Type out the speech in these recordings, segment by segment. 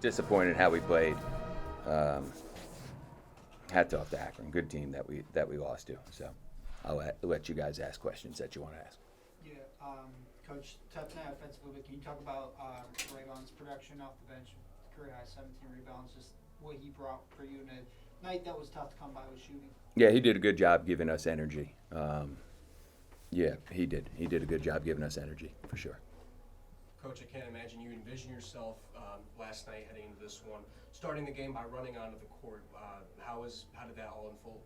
disappointed how we played. Hats off to Akron, good team that we lost to. So I'll let you guys ask questions that you want to ask. Yeah, Coach, tough night offensively, but can you talk about Rayvon's production off the bench? Career high 17 rebounds, just what he brought for you in a night that was tough to come by with shooting. Yeah, he did a good job giving us energy. Yeah, he did. He did a good job giving us energy, for sure. Coach, I can't imagine you envision yourself last night heading into this one, starting the game by running onto the court. How did that all unfold?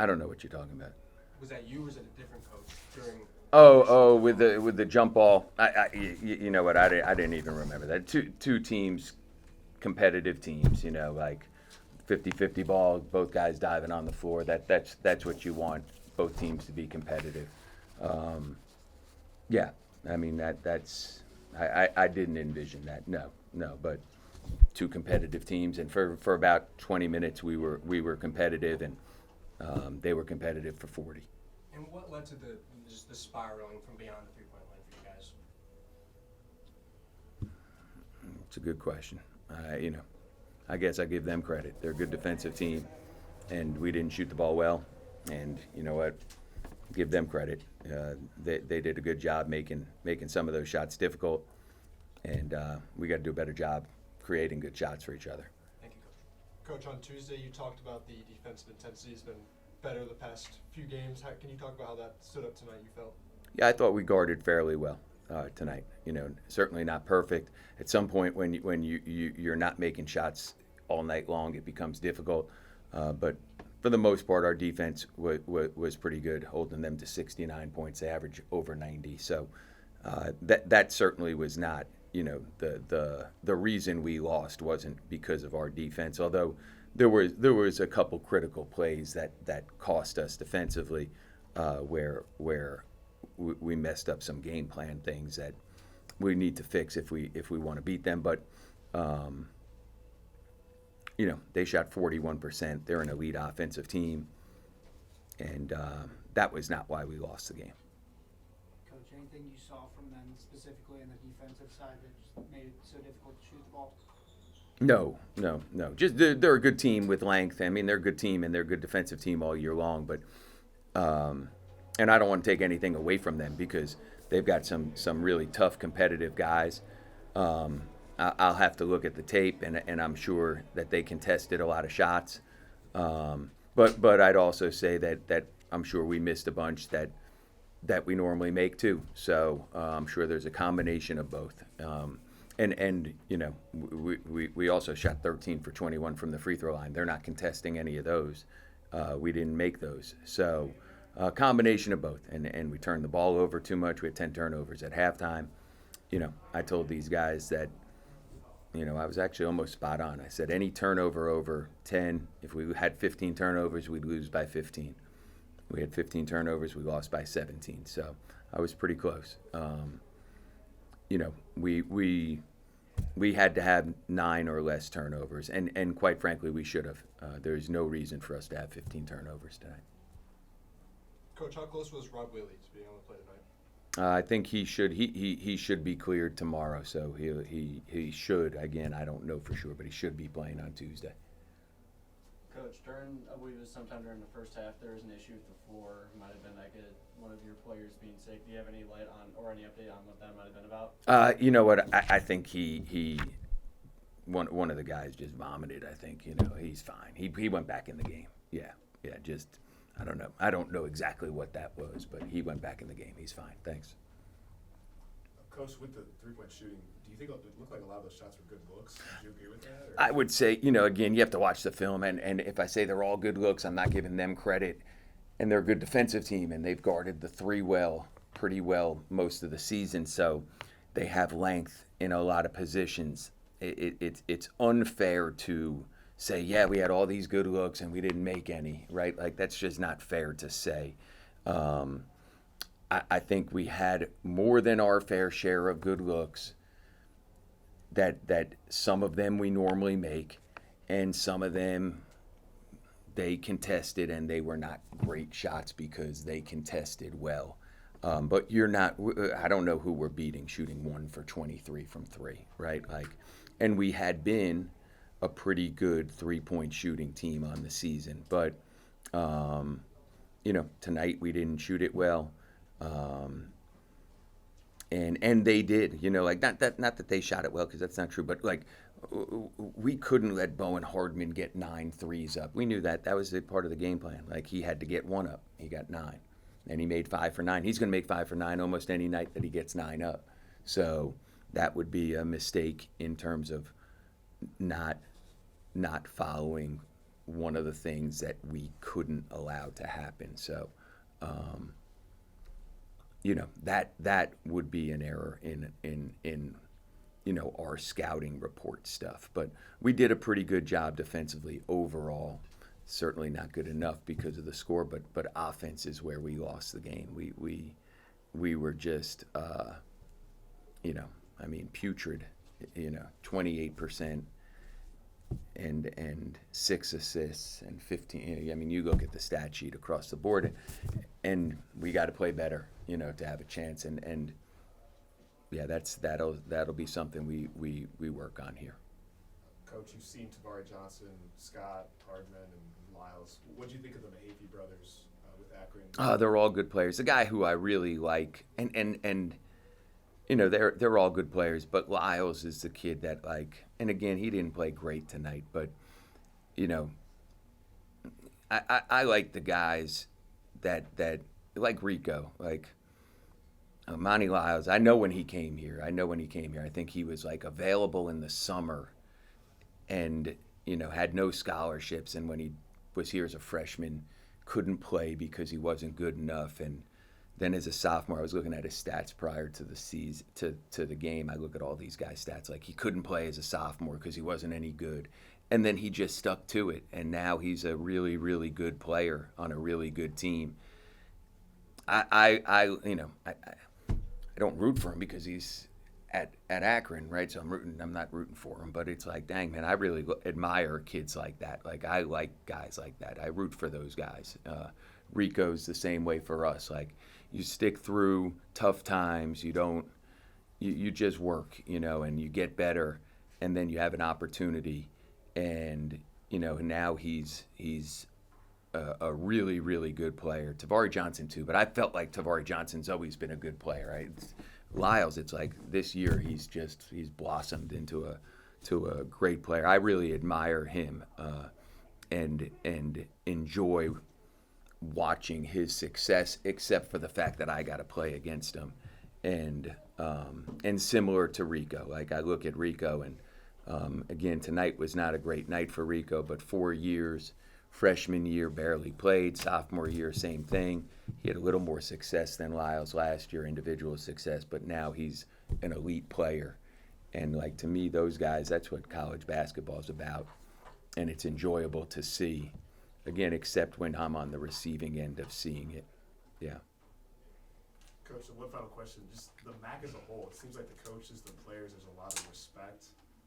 I don't know what you're talking about. Was that you or was it a different coach during? With the jump ball. You know what? I didn't even remember that. Two teams, competitive teams. You know, like 50-50 ball, both guys diving on the floor. That's what you want. Both teams to be competitive. Yeah, I mean that's. I didn't envision that. No. But two competitive teams, and for about 20 minutes we were competitive, and they were competitive for 40. And what led to the spiraling from beyond the three-point line for you guys? It's a good question. I guess I give them credit. They're a good defensive team, and we didn't shoot the ball well. And you know what? Give them credit. They did a good job making some of those shots difficult, and we got to do a better job creating good shots for each other. Thank you, Coach. Coach, on Tuesday you talked about the defensive intensity has been better the past few games. Can you talk about how that stood up tonight, you felt? Yeah, I thought we guarded fairly well tonight. You know, certainly not perfect. At some point when you're not making shots all night long, it becomes difficult. But for the most part, our defense was pretty good, holding them to 69 points. They average over 90. So that certainly was not, you know, the reason we lost wasn't because of our defense. Although there was a couple critical plays that cost us defensively, where we messed up some game plan things that we need to fix if we want to beat them. But you know, they shot 41%. They're an elite offensive team, and that was not why we lost the game. Coach, anything you saw from them specifically on the defensive side that just made it so difficult to shoot the ball? No. Just they're a good team with length. I mean, they're a good team and they're a good defensive team all year long. But and I don't want to take anything away from them because they've got some really tough competitive guys. I'll have to look at the tape, and I'm sure that they contested a lot of shots. But I'd also say that I'm sure we missed a bunch that we normally make too. So I'm sure there's a combination of both. And you know, we also shot 13 for 21 from the free throw line. They're not contesting any of those. We didn't make those. So a combination of both. And we turned the ball over too much. We had 10 turnovers at halftime. You know, I told these guys that, you know, I was actually almost spot on. I said any turnover over 10, if we had 15 turnovers, we'd lose by 15. We had 15 turnovers, we lost by 17. So I was pretty close. You know, we had to have 9 or less turnovers, and quite frankly, we should have. There's no reason for us to have 15 turnovers tonight. Coach, how close was Rob Whaley to being able to play tonight? I think he should. He should be cleared tomorrow. So he should. Again, I don't know for sure, but he should be playing on Tuesday. Coach, I believe it was sometime during the first half, there was an issue with the floor. It might have been like one of your players being sick. Do you have any light on or any update on what that might have been about? You know what? I think he one of the guys just vomited. I think, you know, he's fine. He went back in the game. Yeah. Just I don't know. I don't know exactly what that was, but he went back in the game. He's fine. Thanks. Coach, with the three-point shooting, do you think it looked like a lot of those shots were good looks? Would you agree with that? Or? I would say, you know, again, you have to watch the film, and if I say they're all good looks, I'm not giving them credit. And they're a good defensive team, and they've guarded the three pretty well most of the season, so they have length in a lot of positions. It's unfair to say, yeah, we had all these good looks and we didn't make any, right? Like, that's just not fair to say. I think we had more than our fair share of good looks that some of them we normally make, and some of them they contested, and they were not great shots because they contested well. But I don't know who we're beating shooting 1 for 23 from 3, right? Like, and we had been a pretty good 3-point shooting team on the season. But, tonight we didn't shoot it well. And they did, like not that they shot it well, because that's not true, but like we couldn't let Bowen Hardman get 9 threes up. We knew that was a part of the game plan. Like he had to get 1 up. He got 9, and he made 5 for 9. He's going to make 5 for 9 almost any night that he gets 9 up. So that would be a mistake in terms of not following one of the things that we couldn't allow to happen. So. That would be an error in our scouting report stuff. But we did a pretty good job defensively overall. Certainly not good enough because of the score, but offense is where we lost the game. We were just putrid. 28% and 6 assists and 15. I mean, you look at the stat sheet across the board, and we got to play better, to have a chance. And yeah, that'll be something we work on here. Coach, you've seen Tavari Johnson, Scott, Hardman, and Lyles. What do you think of the Mahaffey brothers with Akron? They're all good players. The guy who I really like, and they're all good players, but Lyles is the kid that, like, and again, he didn't play great tonight, but, I like the guys that like Rico, like Monty Lyles. I know when he came here. I think he was, like, available in the summer and, had no scholarships, and when he was here as a freshman, couldn't play because he wasn't good enough. And then as a sophomore, I was looking at his stats prior to the season, to the game. I look at all these guys' stats. Like, he couldn't play as a sophomore because he wasn't any good. And then he just stuck to it. And now he's a really, really good player on a really good team. I don't root for him because he's at Akron, right? So I'm not rooting for him. But it's like, dang, man, I really admire kids like that. Like, I like guys like that. I root for those guys. Rico's the same way for us. Like, you stick through tough times. You just work, and you get better, and then you have an opportunity. And, now he's a really, really good player. Tavari Johnson too, but I felt like Tavari Johnson's always been a good player, right? Lyles, it's like this year he's blossomed into a great player. I really admire him and enjoy watching his success, except for the fact that I got to play against him, and similar to Rico. Like, I look at Rico, and again, tonight was not a great night for Rico, but 4 years, freshman year barely played, sophomore year same thing. He had a little more success than Lyles last year, individual success, but now he's an elite player. And, like, to me, those guys, that's what college basketball is about, and it's enjoyable to see. Again, except when I'm on the receiving end of seeing it. Yeah. Coach, and one final question. Just the MAC as a whole, it seems like the coaches, the players, there's a lot of respect.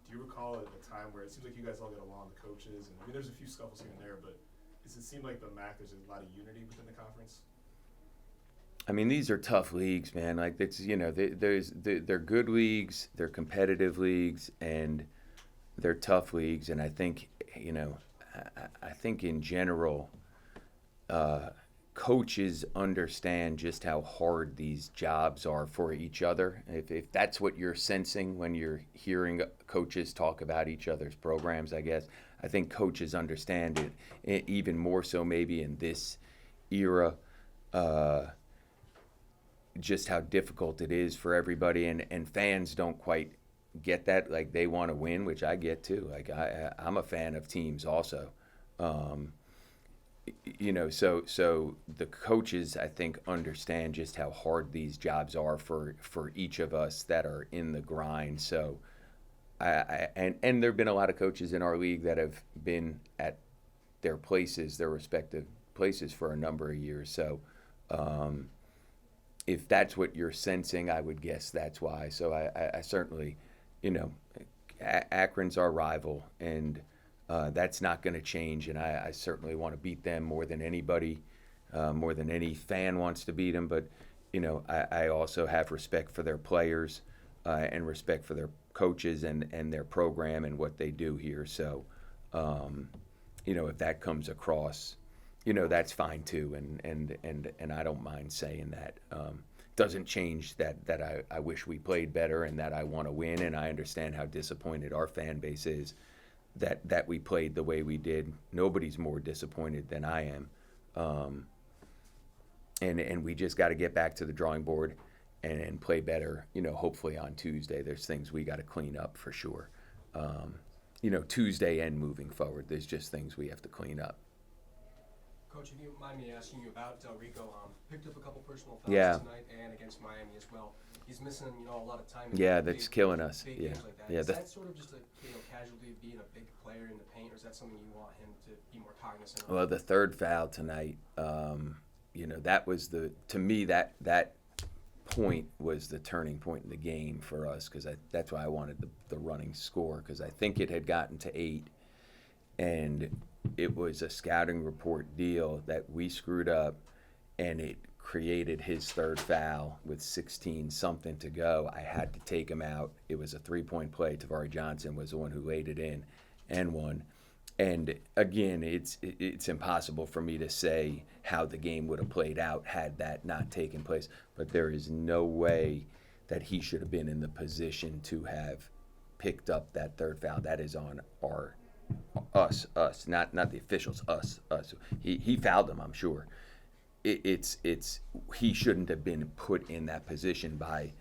Do you recall at a time where it seems like you guys all get along, the coaches, and I mean, there's a few scuffles here and there, but does it seem like the MAC, there's a lot of unity within the conference? I mean, these are tough leagues, man. Like, it's, they're good leagues, they're competitive leagues, and they're tough leagues. And I think, I think in general, coaches understand just how hard these jobs are for each other. If that's what you're sensing when you're hearing coaches talk about each other's programs, I guess, I think coaches understand it even more so maybe in this era, just how difficult it is for everybody. And fans don't quite get that. Like, they want to win, which I get too. Like, I'm a fan of teams also. So the coaches, I think, understand just how hard these jobs are for each of us that are in the grind. So, and there have been a lot of coaches in our league that have been at their respective places for a number of years. So, if that's what you're sensing, I would guess that's why. So I certainly, Akron's our rival, and that's not going to change, and I certainly want to beat them more than anybody, more than any fan wants to beat them. But, I also have respect for their players and respect for their coaches and their program and what they do here. So, if that comes across, that's fine too. And I don't mind saying that. Doesn't change that I wish we played better and that I want to win. And I understand how disappointed our fan base is that we played the way we did. Nobody's more disappointed than I am. And we just got to get back to the drawing board and play better, hopefully on Tuesday. There's things we got to clean up for sure. Tuesday and moving forward, there's just things we have to clean up. Coach, if you mind me asking you about Del Rico, picked up a couple personal fouls tonight and against Miami as well. He's missing, a lot of time. That's killing us. Big Yeah, games like that. yeah. Is that sort of just a casualty of being a big player in the paint, or is that something you want him to be more cognizant of? Well, the third foul tonight, that was to me that point was the turning point in the game for us, because that's why I wanted the running score, because I think it had gotten to 8, and it was a scouting report deal that we screwed up, and it created his third foul with 16 something to go. I had to take him out. It was a 3-point play. Tavari Johnson was the one who laid it in and won. And again, it's impossible for me to say how the game would have played out had that not taken place. But there is no way that he should have been in the position to have picked up that third foul. That is on us, not the officials, us. He fouled him, I'm sure. It's he shouldn't have been put in that position by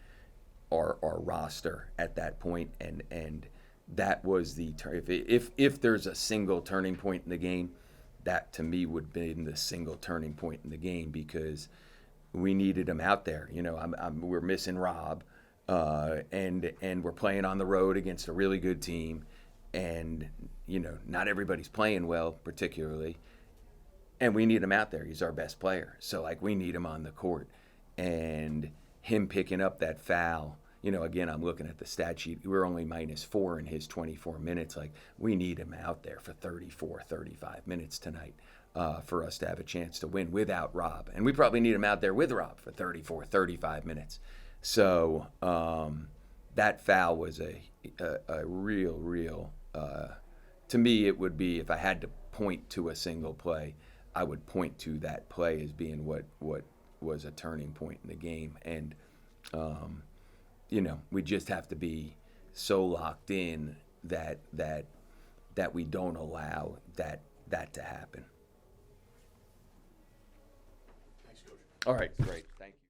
our roster at that point, and that was the if there's a single turning point in the game, that to me would have been the single turning point in the game, because we needed him out there. We're missing Rob, and we're playing on the road against a really good team, and not everybody's playing well particularly, and we need him out there. He's our best player, so we need him on the court, and him picking up that foul. Again, I'm looking at the stat sheet. We're only -4 in his 24 minutes. We need him out there for 34, 35 minutes tonight for us to have a chance to win without Rob. And we probably need him out there with Rob for 34, 35 minutes. So that foul was a real, to me, it would be, if I had to point to a single play, I would point to that play as being what was a turning point in the game. And, we just have to be so locked in that we don't allow that to happen. Thanks, Coach. All right, great. Thank you.